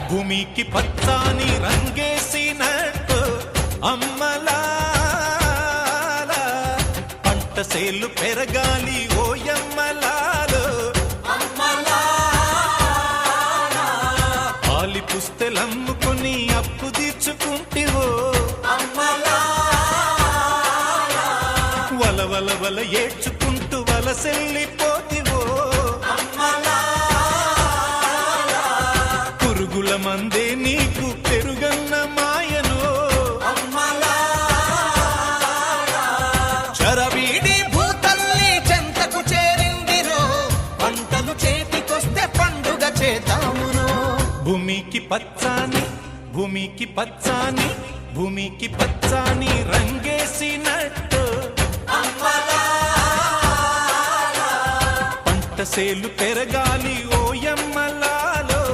భూమికి పచ్చాని రంగేసినట్టు అమ్మలాల పంట సేలు పెరగాలి ఓయమ్మలాలు పాలి పుస్తెలమ్ముకుని అప్పు తీర్చుకుంటివో వల వల వల ఏడ్చుకుంటూ వలసెల్లిపోతివో పురుగుల మందే నీకు పెరుగన్న మాయను చరవీడి భూతల్లి చెంతకు చేరిందిరో పంటలు చేతికొస్తే పండుగ చేద్దామునో భూమికి పచ్చాని భూమికి పచ్చాని భూమికి పచ్చాని రంగేసినట్టు పంట సేలు పెరగాలి ఓ